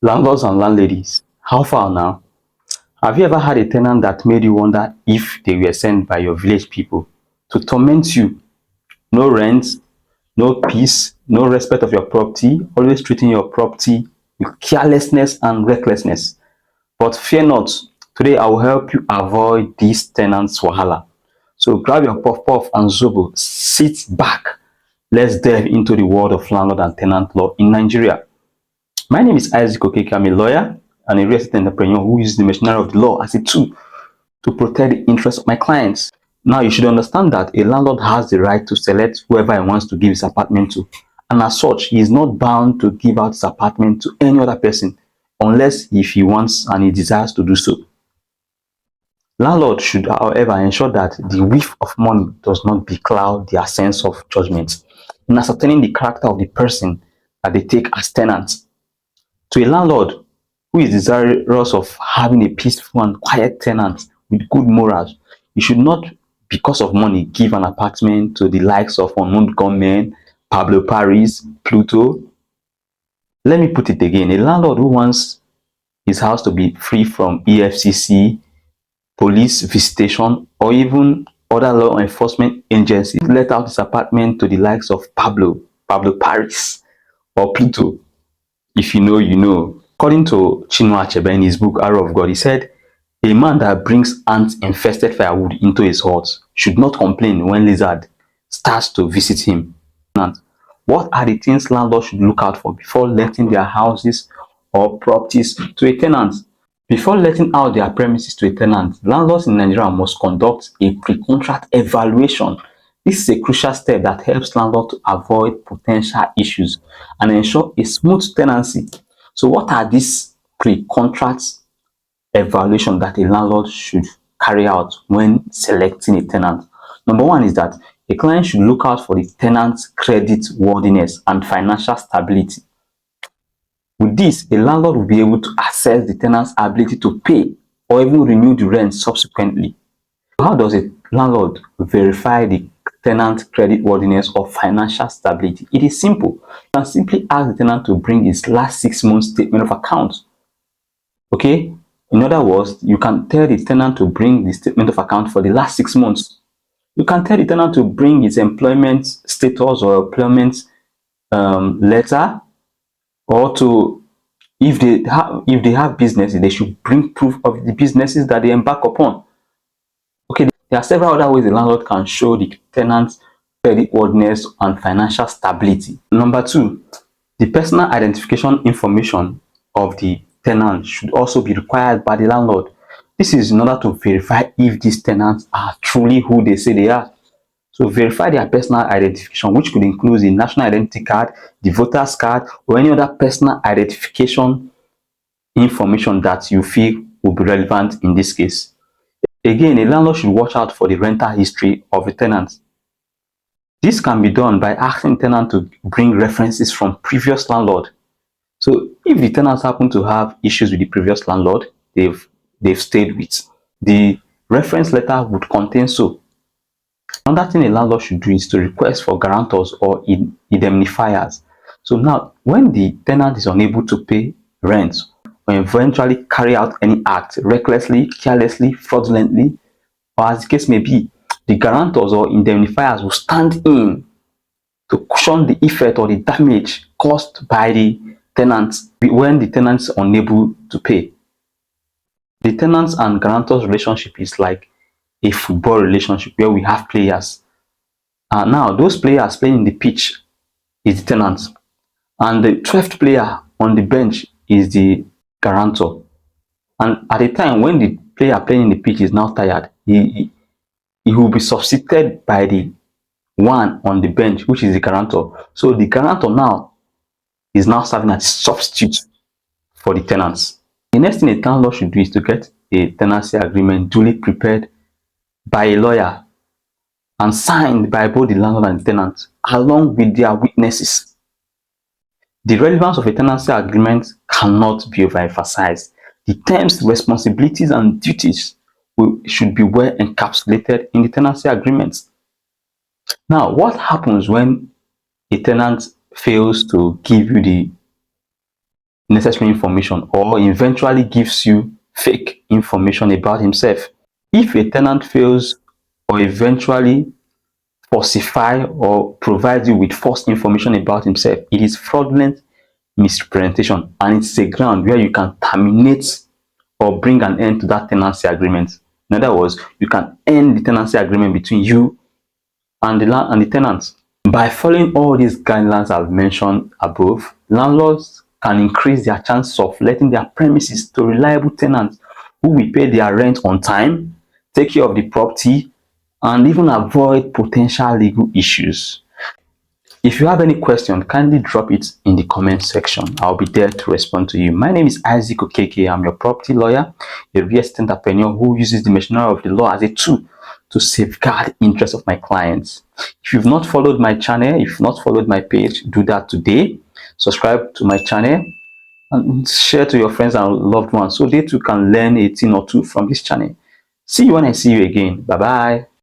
Landlords and landladies, how far now? Have you ever had a tenant that made you wonder if they were sent by your village people to torment you? No rent, no peace, no respect of your property, always treating your property with carelessness and recklessness. But fear not, today I will help you avoid these tenants wahala. So grab your puff puff and zobo, sit back. Let's delve into the world of landlord and tenant law in Nigeria. My name is Isaac Okeke. I'm a lawyer and a real estate entrepreneur who uses the machinery of the law as a tool to protect the interests of my clients. Now, you should understand that a landlord has the right to select whoever he wants to give his apartment to. And as such, he is not bound to give out his apartment to any other person unless if he wants and he desires to do so. Landlord should, however, ensure that the whiff of money does not becloud their sense of judgment in ascertaining the character of the person that they take as tenant. To a landlord who is desirous of having a peaceful and quiet tenant with good morals, you should not, because of money, give an apartment to the likes of unknown gunmen, Pablo Paris, Pluto. Let me put it again. A landlord who wants his house to be free from EFCC, police visitation, or even other law enforcement agencies let out his apartment to the likes of Pablo Paris, or Pluto. If you know, you know. According to Chinua Achebe in his book Arrow of God, he said, a man that brings ant-infested firewood into his hut should not complain when lizard starts to visit him. What are the things landlords should look out for before letting their houses or properties to a tenant? Before letting out their premises to a tenant, landlords in Nigeria must conduct a pre-contract evaluation. This is a crucial step that helps landlords to avoid potential issues and ensure a smooth tenancy. So what are these pre-contract evaluation that a landlord should carry out when selecting a tenant? Number one is that a client should look out for the tenant's credit worthiness and financial stability. With this, a landlord will be able to assess the tenant's ability to pay or even renew the rent subsequently. How does a landlord verify the tenant's creditworthiness or financial stability? It is simple. You can simply ask the tenant to bring his last 6 months statement of account. Okay? In other words, you can tell the tenant to bring the statement of account for the last 6 months. You can tell the tenant to bring his employment status or employment letter, or to, if they have businesses, they should bring proof of the businesses that they embark upon. Okay, there are several other ways the landlord can show the tenant's creditworthiness and financial stability. Number two, the personal identification information of the tenant should also be required by the landlord. This is in order to verify if these tenants are truly who they say they are. So verify their personal identification, which could include the national identity card, the voter's card, or any other personal identification information that you feel will be relevant in this case. Again, a landlord should watch out for the rental history of a tenant. This can be done by asking the tenant to bring references from previous landlord. So if the tenants happen to have issues with the previous landlord they've stayed with, the reference letter would contain so. Another thing a landlord should do is to request for guarantors or indemnifiers. So now, when the tenant is unable to pay rent or eventually carry out any act recklessly, carelessly, fraudulently, or as the case may be, the guarantors or indemnifiers will stand in to cushion the effect or the damage caused by the tenants when the tenant is unable to pay. The tenants and guarantors relationship is like a football relationship where we have players. Now, those players playing in the pitch is the tenant, and the 12th player on the bench is the guarantor. And at a time when the player playing in the pitch is now tired, he will be substituted by the one on the bench, which is the guarantor. So the guarantor now is now serving as substitute for the tenants. The next thing a landlord should do is to get a tenancy agreement duly prepared by a lawyer and signed by both the landlord and the tenant, along with their witnesses. The relevance of a tenancy agreement cannot be overemphasized. The terms, responsibilities, and duties should be well encapsulated in the tenancy agreement. Now, what happens when a tenant fails to give you the necessary information or eventually gives you fake information about himself. If a tenant fails or eventually falsify or provide you with false information about himself, it is fraudulent misrepresentation, and it's a ground where you can terminate or bring an end to that tenancy agreement. In other words, you can end the tenancy agreement between you and the tenants. By following all these guidelines I've mentioned above, landlords can increase their chances of letting their premises to reliable tenants who will pay their rent on time, take care of the property, and even avoid potential legal issues. If you have any question, kindly drop it in the comment section. I'll be there to respond to you. My name is Isaac Okeke. I'm your property lawyer, a real estate entrepreneur who uses the machinery of the law as a tool to safeguard the interests of my clients. If you've not followed my channel, if you've not followed my page, do that today. Subscribe to my channel and share to your friends and loved ones so they too can learn a thing or two from this channel. See you when I see you again. Bye bye.